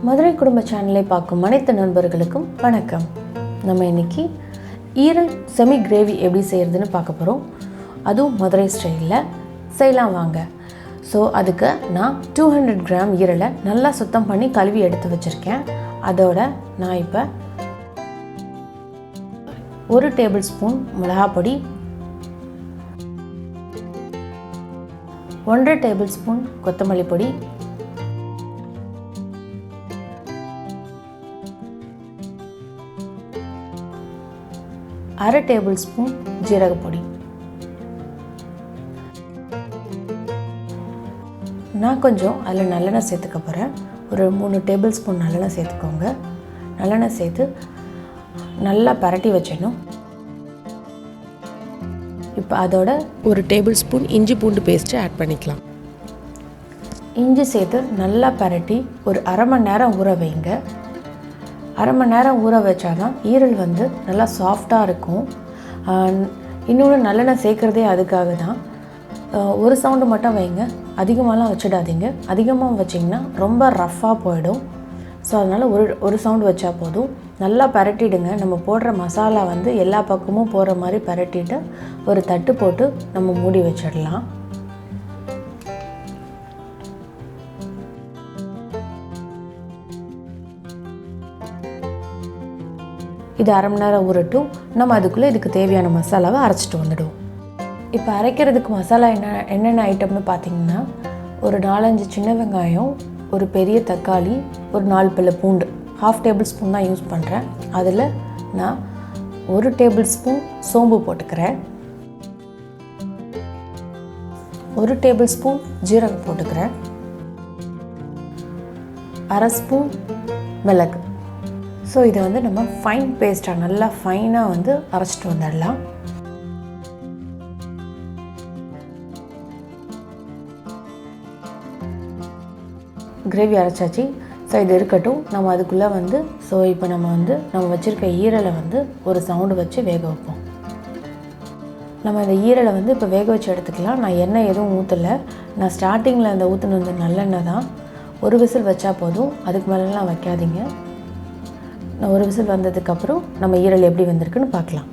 மதுரை குடும்ப சேனலை பார்க்கும் அனைத்து நண்பர்களுக்கும் வணக்கம். நம்ம இன்னைக்கு ஈரல் செமி கிரேவி எப்படி செய்கிறதுன்னு பார்க்க போகிறோம். அதுவும் மதுரை ஸ்டைலில் செய்யலாம் வாங்க. ஸோ அதுக்கு நான் 200 கிராம் ஈரலை நல்லா சுத்தம் பண்ணி கழுவி எடுத்து வச்சுருக்கேன். அதோட நான் இப்போ 1 டேபிள் ஸ்பூன் மிளகாப்பொடி, 1.5 டேபிள் ஸ்பூன் கொத்தமல்லி பொடி, 1/2 டேபிள் ஸ்பூன் ஜீரகப்பொடி. நான் கொஞ்சம் அதில் நல்லெண்ணெய் சேர்த்துக்க போகிறேன். ஒரு 3 டேபிள் ஸ்பூன் நல்லெண்ணெய் சேர்த்துக்கோங்க. நல்லெண்ணெய் சேர்த்து நல்லா பரட்டி வச்சிடணும். இப்போ அதோட 1 டேபிள் ஸ்பூன் இஞ்சி பூண்டு பேஸ்ட்டு ஆட் பண்ணிக்கலாம். இஞ்சி சேர்த்து நல்லா பரட்டி ஒரு அரை மணி நேரம் ஊற வைங்க. அரை மணி நேரம் ஊற வச்சா தான் ஈரல் வந்து நல்லா சாஃப்டாக இருக்கும். இன்னொன்று நல்லெண்ணெய் சேர்க்குறதே அதுக்காக தான். ஒரு சவுண்டு மட்டும் வைங்க, அதிகமாகலாம் வச்சிடாதீங்க. அதிகமாக வச்சிங்கன்னா ரொம்ப ரஃப்பாக போயிடும். ஸோ அதனால் ஒரு சவுண்டு வச்சா போதும். நல்லா பரட்டிடுங்க. நம்ம போடுற மசாலா வந்து எல்லா பக்கமும் போகிற மாதிரி பரட்டிட்டு ஒரு தட்டு போட்டு நம்ம மூடி வச்சிடலாம். இது அரை மணி நேரம் ஊறட்டும். நம்ம அதுக்குள்ளே இதுக்கு தேவையான மசாலாவை அரைச்சிட்டு வந்துடுவோம். இப்போ அரைக்கிறதுக்கு மசாலா என்னென்ன ஐட்டம்னு பார்த்தீங்கன்னா, ஒரு 4-5 சின்ன வெங்காயம், ஒரு பெரிய தக்காளி, ஒரு 4 பல்லு பூண்டு, 1/2 டேபிள் ஸ்பூன் தான் யூஸ் பண்ணுறேன். அதில் நான் 1 டேபிள் ஸ்பூன் சோம்பு போட்டுக்கிறேன், 1 டேபிள் ஸ்பூன் ஜீரகம் போட்டுக்கிறேன், 1/2 ஸ்பூன் மிளகு. ஸோ இதை வந்து நம்ம ஃபைன் பேஸ்ட்டாக நல்லா ஃபைனாக வந்து அரைச்சிட்டு வந்துடலாம். கிரேவி அரைச்சாச்சு. ஸோ இது இருக்கட்டும். நம்ம அதுக்குள்ளே வந்து இப்போ நம்ம வச்சுருக்க ஈரலை வந்து ஒரு சவுண்டு வச்சு வேக வைப்போம். நம்ம இந்த ஈரலை வந்து இப்போ வேக வச்சு எடுத்துக்கலாம். நான் எண்ணெய் எதுவும் ஊற்றலை. நான் ஸ்டார்டிங்கில் அந்த ஊற்றின வந்து நல்லெண்ணெய் தான். ஒரு விசில் வச்சா போதும், அதுக்கு மேலெலாம் வைக்காதீங்க. நான் ஒரு விசில் வந்ததுக்கப்புறம் நம்ம ஈரல் எப்படி வந்திருக்குன்னு பார்க்கலாம்.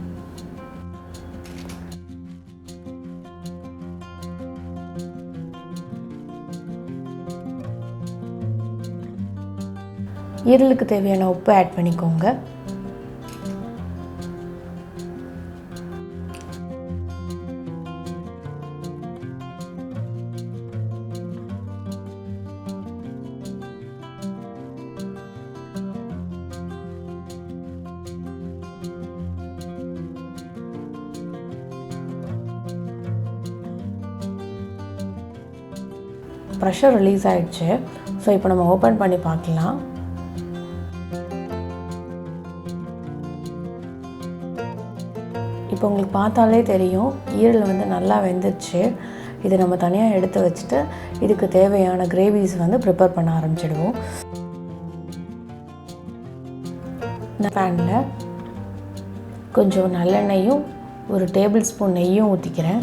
ஈரலுக்கு தேவையான உப்பு ஆட் பண்ணிக்கோங்க. ப்ரெஷர் ரிலீஸ் ஆகிடுச்சு. ஸோ இப்போ நம்ம ஓப்பன் பண்ணி பார்க்கலாம். இப்போ உங்களுக்கு பார்த்தாலே தெரியும் ஈரல் வந்து நல்லா வெந்துருச்சு. இதை நம்ம தனியாக எடுத்து வச்சுட்டு இதுக்கு தேவையான கிரேவிஸ் வந்து ப்ரிப்பேர் பண்ண ஆரம்பிச்சிடுவோம். நான் பேனில் கொஞ்சம் நல்லெண்ணெயும் 1 டேபிள் ஸ்பூன் நெய்யும் ஊற்றிக்கிறேன்.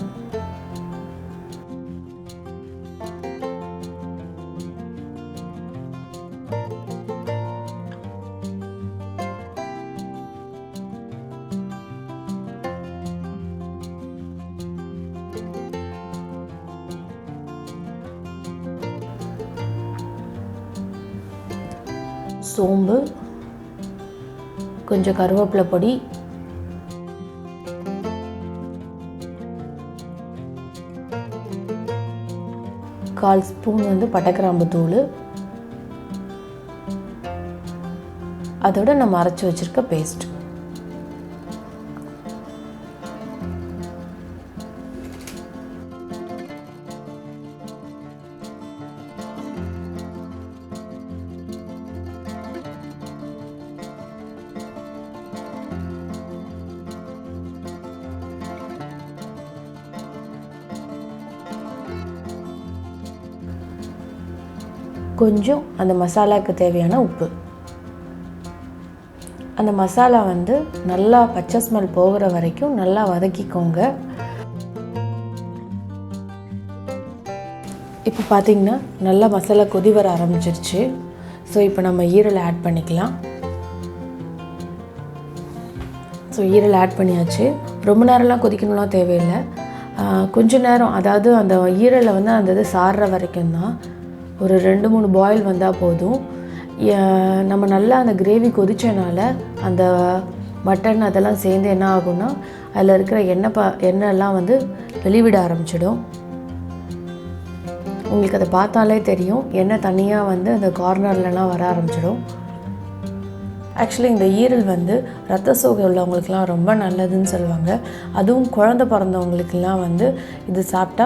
சோம்பு, கொஞ்சம் கருவேப்பிலை பொடி, கால் ஸ்பூன் வந்து பட்டைக்கிராம்பு தூள், அதோட நம்ம அரைச்சி வச்சிருக்க பேஸ்ட். கொஞ்சம் அந்த மசாலாவுக்கு தேவையான உப்பு. அந்த மசாலா வந்து நல்லா பச்சை ஸ்மெல் போகிற வரைக்கும் நல்லா வதக்கிக்கோங்க. இப்போ பார்த்தீங்கன்னா நல்லா மசாலா கொதி வர ஆரம்பிச்சிருச்சு. ஸோ இப்போ நம்ம ஈரல் ஆட் பண்ணிக்கலாம். ஸோ ஈரல் ஆட் பண்ணியாச்சு. ரொம்ப நேரம்லாம் கொதிக்கணும்லாம் தேவையில்லை. கொஞ்ச நேரம், அதாவது அந்த ஈரலை வந்து அந்த இது சாறுற வரைக்கும் தான், ஒரு 2-3 பாயில் வந்தால் போதும். நம்ம நல்லா அந்த கிரேவி கொதிச்சனால அந்த மட்டன் அதெல்லாம் சேர்ந்து என்ன ஆகும்னா அதில் இருக்கிற எண்ணெய்லாம் வந்து வெளிவிட ஆரம்பிச்சிடும். உங்களுக்கு அதை பார்த்தாலே தெரியும், எண்ணெய் தனியாக வந்து அந்த கார்னர்லலாம் வர ஆரம்பிச்சிடும். ஆக்சுவலி இந்த ஈரல் வந்து ரத்த சோகை உள்ளவங்களுக்குலாம் ரொம்ப நல்லதுன்னு சொல்லுவாங்க. அதுவும் குழந்த பிறந்தவங்களுக்கெல்லாம் வந்து இது சாப்பிட்டா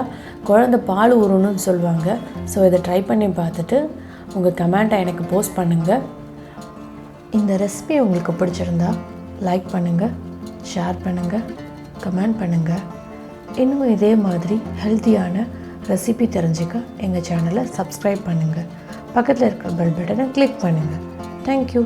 குழந்த பால் ஊறணும்னு சொல்லுவாங்க. ஸோ இதை ட்ரை பண்ணி பார்த்துட்டு உங்கள் கமெண்ட்டை எனக்கு போஸ்ட் பண்ணுங்கள். இந்த ரெசிபி உங்களுக்கு பிடிச்சிருந்தா லைக் பண்ணுங்கள், ஷேர் பண்ணுங்கள், கமெண்ட் பண்ணுங்கள். இன்னும் இதே மாதிரி ஹெல்த்தியான ரெசிபி தெரிஞ்சுக்க எங்கள் சேனலை சப்ஸ்கிரைப் பண்ணுங்கள். பக்கத்தில் இருக்கிற பெல் பட்டனை கிளிக் பண்ணுங்கள். தேங்க்யூ.